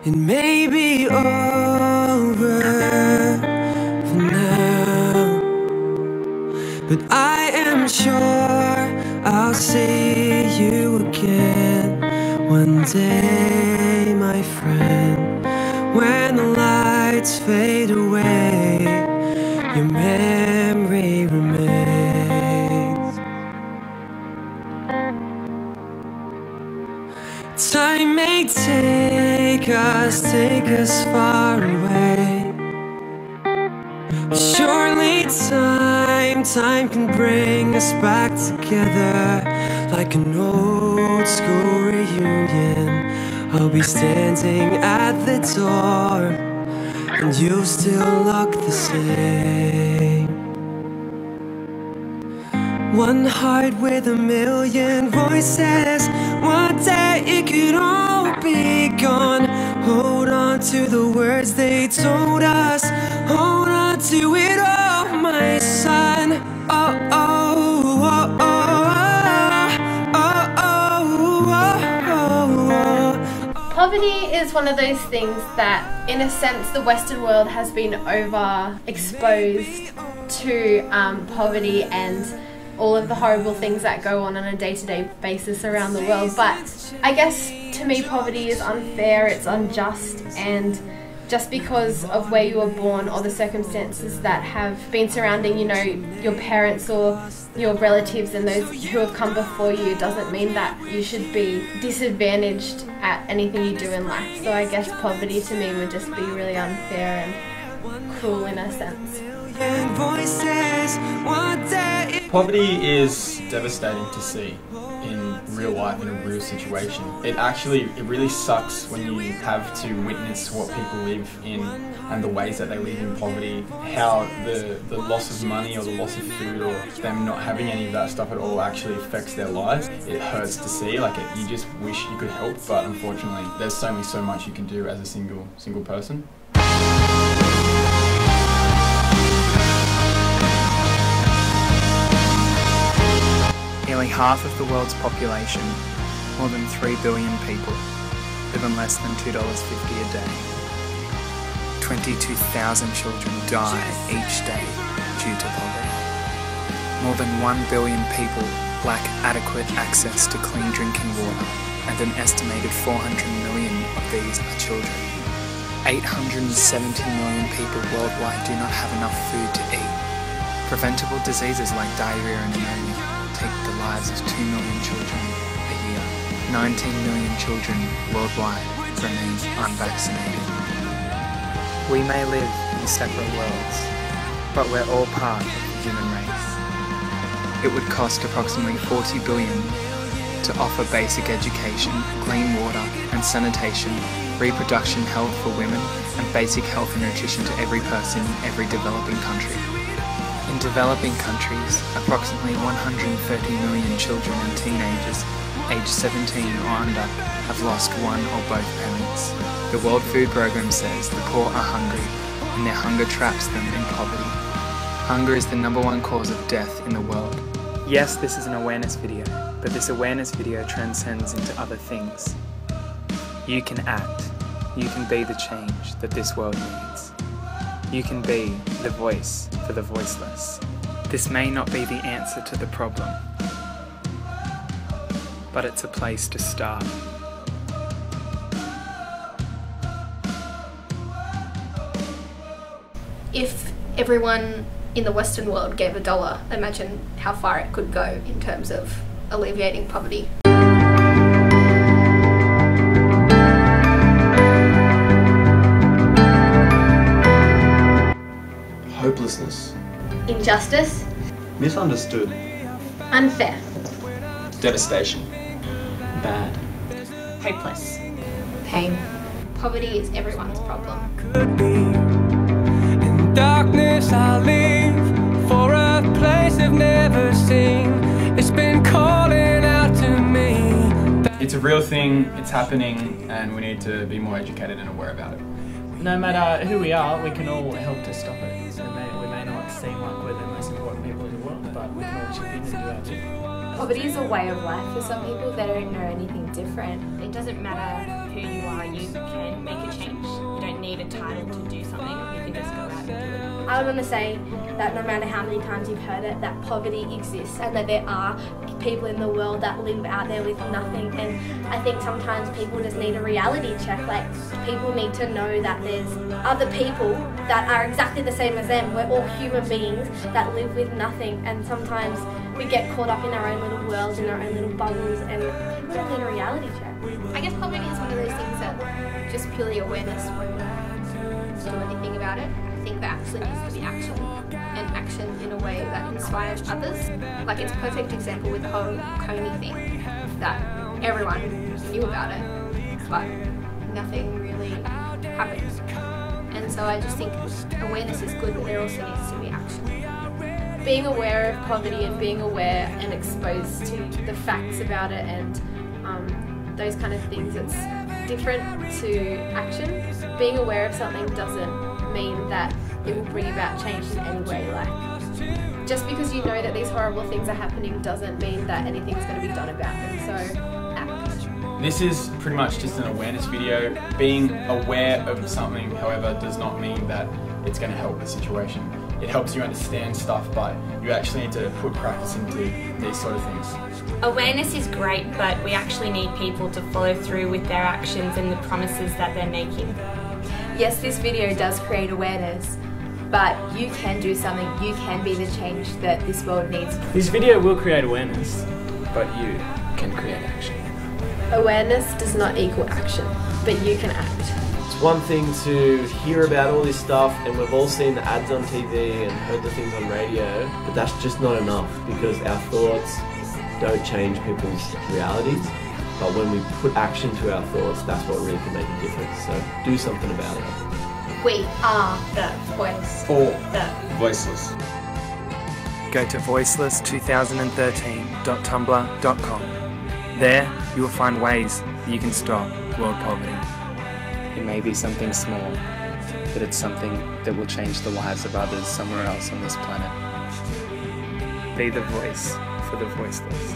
It may be over for now, but I am sure I'll see you again one day, my friend. When the lights fade away, your memory remains. Time may take us far away. Surely time can bring us back together, like an old school reunion. I'll be standing at the door, and you still look the same. One heart with a million voices. One day it could all be gone. Hold on to the words they told us. Hold on to it all, my son. Oh, oh, oh, oh, Poverty is one of those things that, in a sense, the Western world has been overexposed to poverty and all of the horrible things that go on a day-to-day basis around the world. But I guess to me poverty is unfair, it's unjust, and just because of where you were born or the circumstances that have been surrounding, you know, your parents or your relatives and those who have come before you doesn't mean that you should be disadvantaged at anything you do in life. So I guess poverty to me would just be really unfair and cruel in a sense. Poverty is devastating to see in real life, in a real situation. It really sucks when you have to witness what people live in and the ways that they live in poverty, how the loss of money or the loss of food or them not having any of that stuff at all actually affects their lives. It hurts to see, you just wish you could help, but unfortunately there's only so much you can do as a single person. Nearly half of the world's population, more than 3 billion people, live on less than $2.50 a day. 22,000 children die each day due to poverty. More than 1 billion people lack adequate access to clean drinking water, and an estimated 400 million of these are children. 870 million people worldwide do not have enough food to eat. Preventable diseases like diarrhea and pneumonia take the lives of 2 million children a year. 19 million children worldwide remain unvaccinated. We may live in separate worlds, but we're all part of the human race. It would cost approximately $40 billion to offer basic education, clean water and sanitation, reproduction health for women, and basic health and nutrition to every person in every developing country. In developing countries, approximately 130 million children and teenagers aged 17 or under have lost one or both parents. The World Food Programme says the poor are hungry, and their hunger traps them in poverty. Hunger is the #1 cause of death in the world. Yes, this is an awareness video, but this awareness video transcends into other things. You can act. You can be the change that this world needs. You can be the voice for the voiceless. This may not be the answer to the problem, but it's a place to start. If everyone in the Western world gave $1, imagine how far it could go in terms of alleviating poverty. Hopelessness. Injustice. Misunderstood. Unfair. Devastation. Bad. Hopeless. Pain. Poverty is everyone's problem. In darkness I live for a place I've never seen. It's been calling out to me. It's a real thing, it's happening, and we need to be more educated and aware about it. No matter who we are, we can all help to stop it. We may not seem like we're the most important people in the world, but we can all chip in and do our bit. Poverty is a way of life for some people. They don't know anything different. It doesn't matter who you are, you can make a change. You don't need a title to do something, you can just go out and do it. I would want to say that no matter how many times you've heard it, that poverty exists and that there are people in the world that live out there with nothing. And I think sometimes people just need a reality check. Like, people need to know that there's other people that are exactly the same as them. We're all human beings that live with nothing, and sometimes we get caught up in our own little worlds, in our own little bubbles, and people just need a reality check. I guess poverty is one of those things that just purely awareness won't do anything about it. I think there actually needs to be action, and action in a way that inspires others. Like, it's a perfect example with the whole Coney thing, that everyone knew about it, but nothing really happened. And so I just think awareness is good, but there also needs to be action. Being aware of poverty and being aware and exposed to the facts about it and those kind of things, it's different to action. Being aware of something doesn't mean that it will bring about change in any way. Like, just because you know that these horrible things are happening doesn't mean that anything's going to be done about them. So act. This is pretty much just an awareness video. Being aware of something, however, does not mean that it's going to help the situation. It helps you understand stuff, but you actually need to put practice into these sort of things. Awareness is great, but we actually need people to follow through with their actions and the promises that they're making. Yes, this video does create awareness, but you can do something. You can be the change that this world needs. This video will create awareness, but you can create action. Awareness does not equal action, but you can act. It's one thing to hear about all this stuff, and we've all seen the ads on TV and heard the things on radio, but that's just not enough, because our thoughts don't change people's realities. But when we put action to our thoughts, that's what really can make a difference. So do something about it. We are the voice. For The Voiceless. Go to voiceless2013.tumblr.com. There, you will find ways that you can stop world poverty. It may be something small, but it's something that will change the lives of others somewhere else on this planet. Be the voice for the voiceless.